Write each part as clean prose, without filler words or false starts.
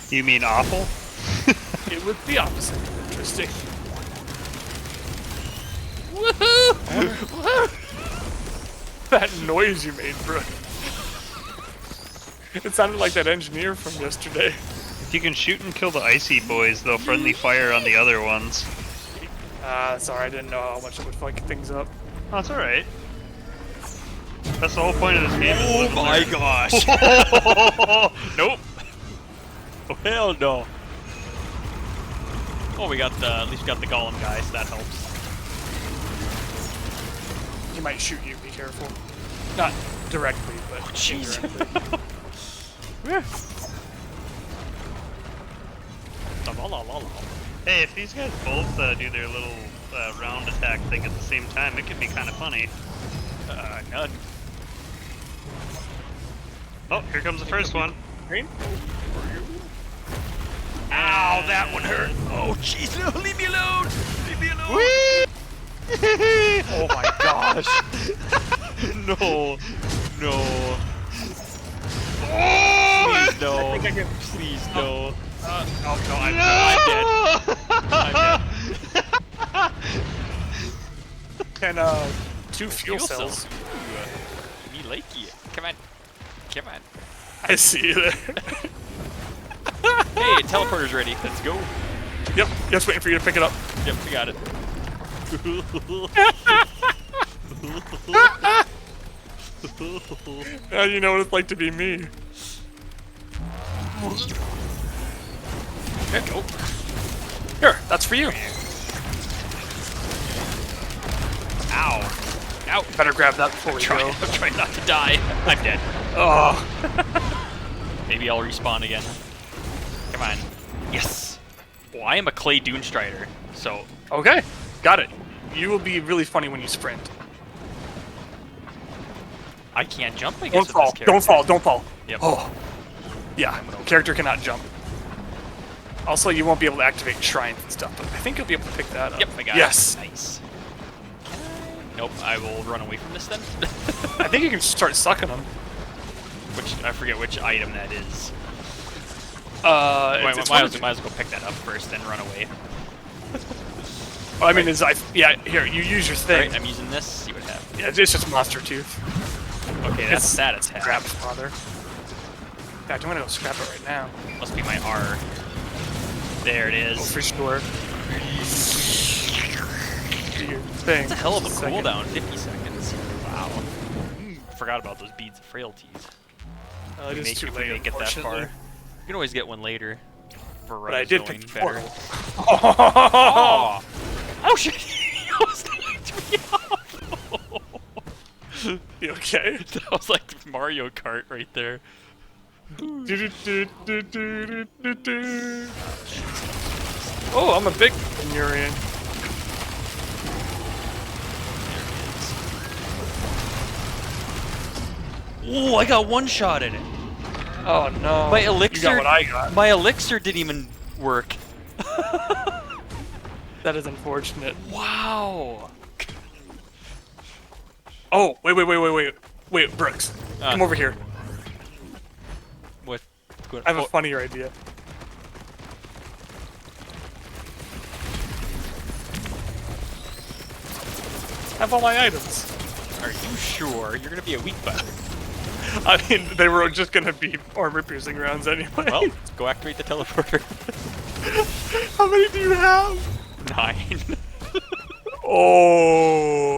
You mean awful? It was the opposite. Interesting. Woohoo! That noise you made, bro. It sounded like that engineer from yesterday. If you can shoot and kill the icy boys, they'll friendly fire on the other ones. Sorry, I didn't know how much it would fuck things up. Oh, it's alright. That's the whole point of this game. Oh my gosh! Nope. Oh hell no. Oh, we got the at least we got the golem guy, so that helps. He might shoot you. Be careful. Not directly, but Jeez. indirectly. Hey, if these guys both do their little round attack thing at the same time, it could be kind of funny. None. Oh, here comes the first one. Green? Ow, that one hurt. Oh jeez, no, leave me alone. Leave me alone. Oh my gosh. No. No. Please no. I think I can... Please no. Oh no, I'm dead. I'm dead. Can two fuel cells. Me like you. Come on. Come on. I see you there. Hey, teleporter's ready. Let's go. Yep, just waiting for you to pick it up. Yep, we got it. Now you know what it's like to be me. Okay, go. Here, that's for you. Ow. Ow. Better grab that before we go. I'm trying not to die. I'm dead. Oh. Maybe I'll respawn again. Come on. Yes. Well, I am a clay dune strider, so Okay, got it. You will be really funny when you sprint. I can't jump. I guess Don't with fall. this character. Don't fall. Don't fall. Yep. Oh. Yeah, character cannot jump. Also, you won't be able to activate shrines and stuff, but I think you'll be able to pick that up. Yep, I got yes. it. Nice. Nope, I will run away from this then. I think you can start sucking them. Which, I forget which item that is. It's Might as well go pick that up first, then run away. I mean, yeah, here, you use your thing. Right, I'm using this, see what happens. Yeah, it's just Monster Tooth. Okay, that's It's that attack. Grab father. In fact, I'm gonna go scrap it right now. Must be my R. There it is. Oh, for sure. Do your thing. That's a hell of a Second. cooldown, 50 seconds. Wow. Forgot about those beads of frailties. It is too late, make it that far. unfortunately. You can always get one later. For But I did going pick the better. portal. Oh! Oh shit! He almost knocked me off! You okay? That was like Mario Kart right there. Oh, I'm a big Murian. Oh, I got one shot at it. Oh no. My elixir. You got what I got. My elixir didn't even work. That is unfortunate. Wow. Oh, wait, Brooks. Come over here. What? I have a funnier idea. Have all my items. Are you sure you're gonna be a weak button? I mean, they were just gonna be armor-piercing rounds anyway. Well, let's go activate the teleporter. How many do you have? 9. Oh.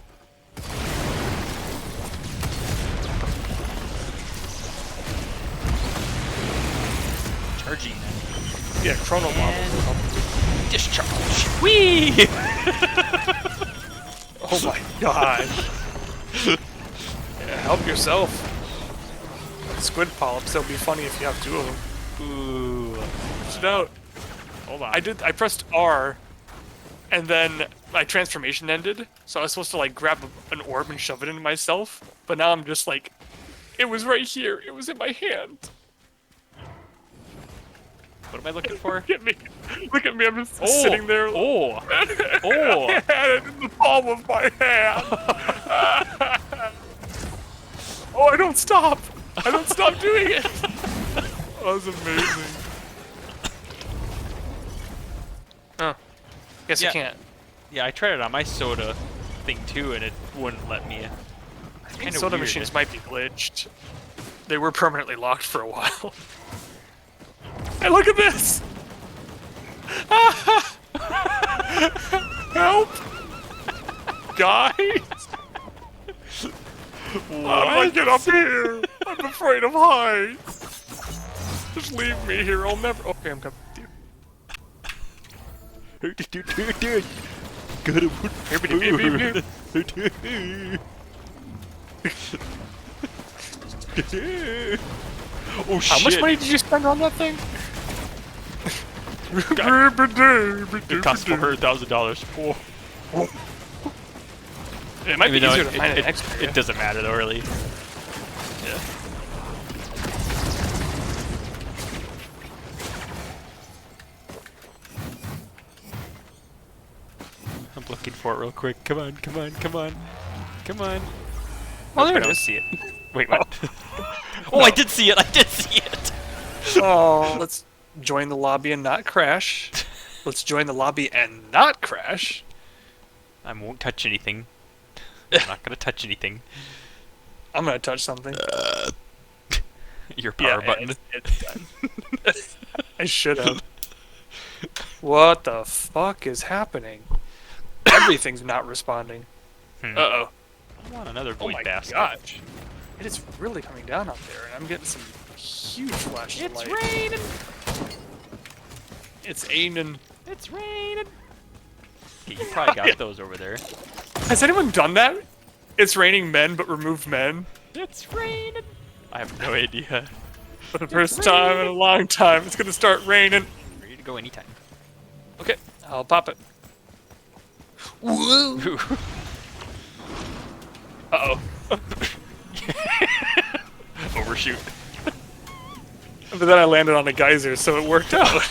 Charging. Yeah, chrono models will help you. Discharge. Whee! Oh my gosh. Yeah, help yourself. Squid polyps, they'll be funny if you have two of them. Ooh. Push it out. Hold on. I pressed R, and then my transformation ended, so I was supposed to like grab an orb and shove it into myself, but now I'm just like, it was right here, it was in my hand. What am I looking for? Look at me, I'm just sitting there. Oh! I Oh! had it in the palm of my hand. Oh, I don't stop. I don't stop doing it. That was amazing. Guess Yeah. I can't. Yeah, I tried it on my soda thing too, and it wouldn't let me. It's kind of Soda weird. machines might be glitched. They were permanently locked for a while. Hey, look at this! Help! Guys! How do I get up here? I'm afraid of heights. Just leave me here. I'll never. Okay, I'm coming with you. Good. Oh shit! How much money did you spend on that thing? It cost $400,000. It might be Even though easier to find an extra. it doesn't matter though, really. Yeah. I'm looking for it real quick. Come on. Oh, there I it don't is. see it. Wait, what? Oh, I did see it. Oh, let's join the lobby and not crash. Let's join the lobby and not crash. I won't touch anything. I'm not gonna touch anything. I'm gonna touch something. Your power button. It's done. I should have. What the fuck is happening? Everything's not responding. Uh-oh. I want another Oh void my basket. gosh. It is really coming down out there, and I'm getting some huge flashes of light. raining. It's raining. It's raining. Okay, you probably got those over there. Has anyone done that? It's raining men, but remove men? It's raining. I have no idea. For the first time in a long time, it's gonna start raining. Ready to go anytime. Okay, I'll pop it. Ooh. Uh-oh. Overshoot. But then I landed on a geyser, so it worked out.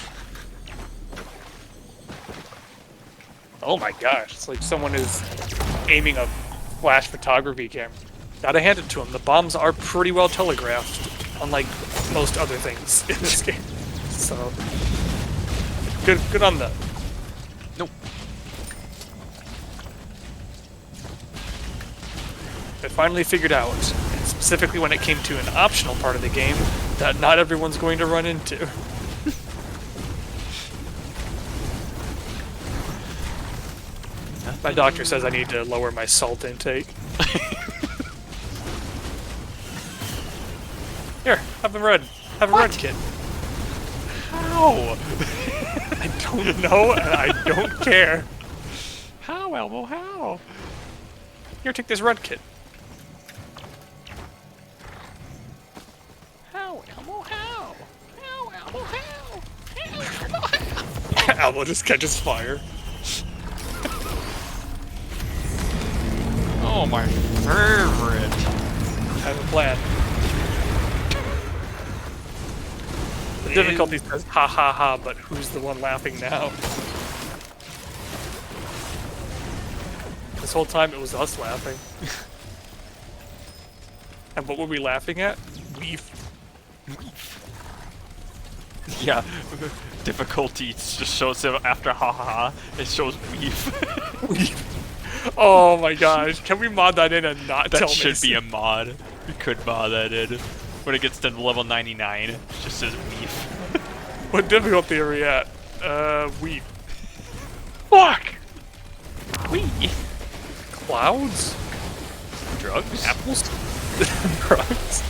Oh my gosh, it's like someone is aiming a flash photography camera. Gotta hand it to them. The bombs are pretty well telegraphed, unlike most other things in this game. So, good on them. Nope. I finally figured out, and specifically when it came to an optional part of the game, that not everyone's going to run into. My doctor says I need to lower my salt intake. Here, have a red. Have a red kit. How? I don't know, and I don't care. How, Elmo? How? Here, take this red kit. How, Elmo? How? How, Elmo? How? How, Elmo? How? Elmo just catches fire. Oh, my favorite. I have a plan. The difficulty says ha ha ha, but who's the one laughing now? This whole time it was us laughing. And what were we laughing at? Weef. Yeah, difficulty just shows him after ha ha ha. It shows beef. Weef. Oh my gosh, can we mod that in and not That tell should Mason? be a mod. We could mod that in. When it gets to level 99, it just says beef. What difficulty are we at? Weef. Fuck! Wee. Clouds? Drugs? Apples? Drugs?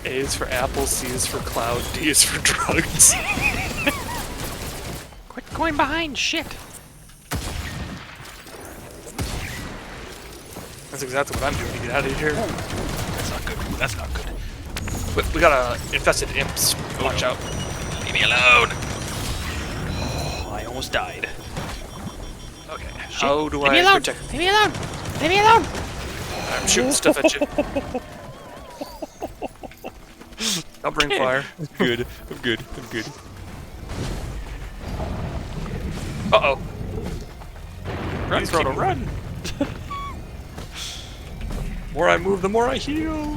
A is for apple, C is for cloud, D is for drugs. Quit going behind shit. That's exactly what I'm doing to get out of here. That's not good. That's not good. We got infested imps. Watch out. Leave me alone. Oh, I almost died. Okay, how do Leave me I alone. protect? Leave me alone. Leave me alone. I'm shooting stuff at you. I'll bring fire. I'm good. I'm good. I'm good. Uh-oh. Run, Frodo, run. The more I move, the more I heal.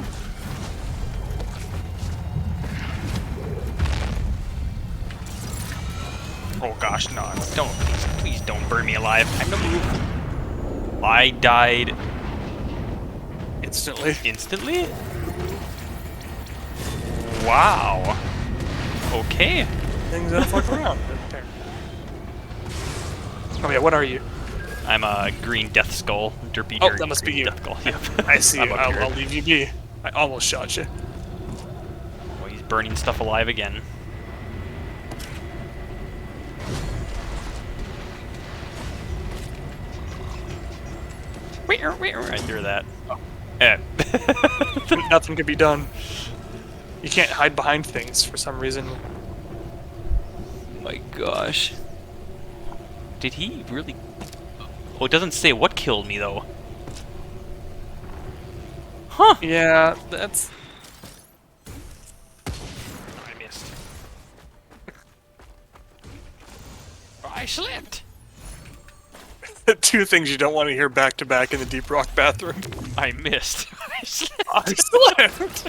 gosh, no. Don't, please don't burn me alive. Time to move. I died Instantly. instantly? Wow. Okay. Things that fuck around. Oh yeah, what are you? I'm a green death skull. Derpy Oh, dirty that must be green you. Death skull. Yep. I see you. I'm up here. I'll leave you be. I almost shot you. Oh, he's burning stuff alive again. I threw that. Oh. Eh. Nothing could be done. You can't hide behind things for some reason. My gosh. Did he really... Oh, it doesn't say what killed me, though. Huh. Yeah, that's... I missed. I slipped. Two things you don't want to hear back to back in the Deep Rock bathroom. I missed. I slipped. I slipped!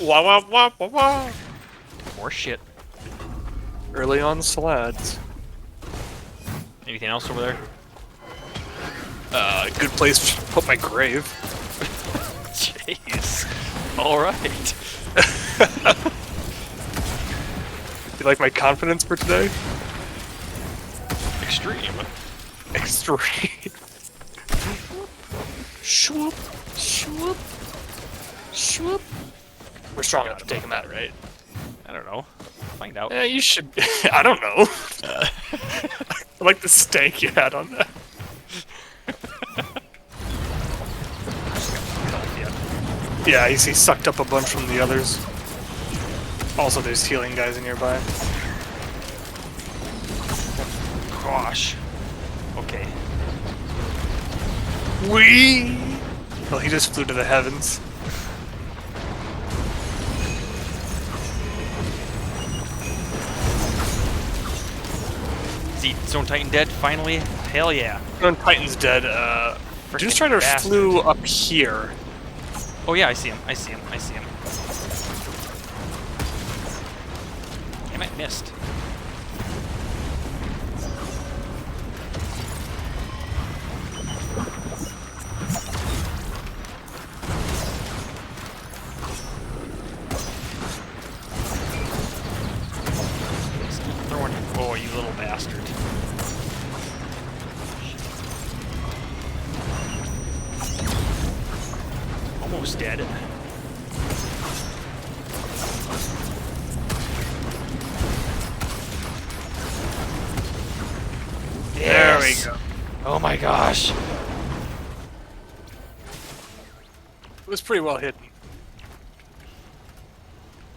Wah wah wah wah wah! More shit. Early on slads. Anything else over there? Good place to put my grave. Jeez. Alright. You like my confidence for today? Extreme. Extreme. Swoop, swoop, swoop. We're strong enough to take him out, right? I don't know. Find out. Yeah, you should. I don't know. I like the stank you had on that. Yeah, he sucked up a bunch from the others. Also, there's healing guys nearby. Gosh. Okay. Wee! Well, he just flew to the heavens. Is he Zone Titan dead finally? Hell yeah. Stone Titan's dead. Juice Strider bastard. flew up here. Oh yeah, I see him. I see him. I see him. Damn it, missed. Throwing it. Oh, you little bastard. Almost dead. There we Yes. go. Oh my gosh. It was pretty well hidden.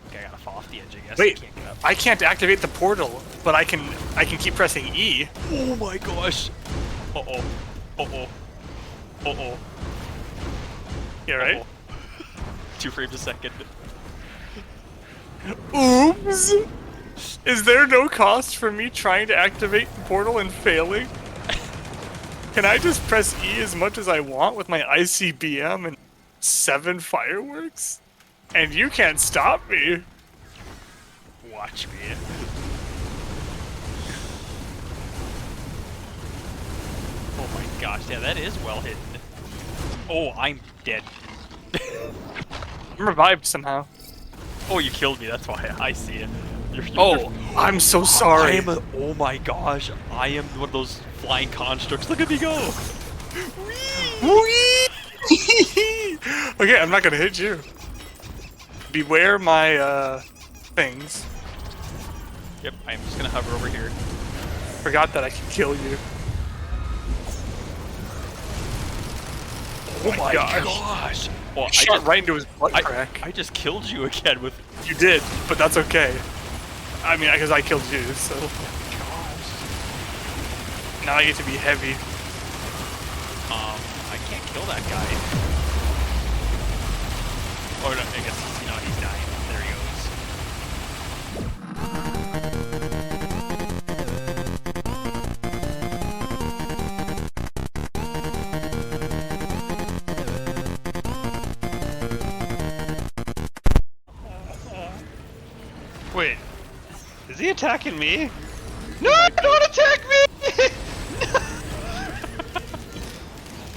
Okay, I gotta fall off the edge, I guess. Wait, I can't get up. I can't activate the portal, but I can keep pressing E. Oh my gosh. Uh-oh. Uh-oh. Uh-oh. Yeah, right? Uh-oh. 2 frames a second. Oops! Is there no cost for me trying to activate the portal and failing? Can I just press E as much as I want with my ICBM and 7 fireworks? And you can't stop me. Watch me. Oh my gosh, yeah, that is well hidden. Oh, I'm dead. I'm revived somehow. Oh, you killed me, that's why I see it. Oh, I'm so sorry. Oh my gosh, I am one of those flying constructs. Look at me go! Whee! Okay, I'm not gonna hit you. Beware my things. Yep, I'm just gonna hover over here. Forgot that I can kill you. Oh my gosh. Well, I shot right into his butt crack. I just killed you again with... You did, but that's okay. I mean, because I killed you, so. Now I get to be heavy. I can't kill that guy. Oh, no, I guess he's dying. There he Wait, is he attacking me? No, don't attack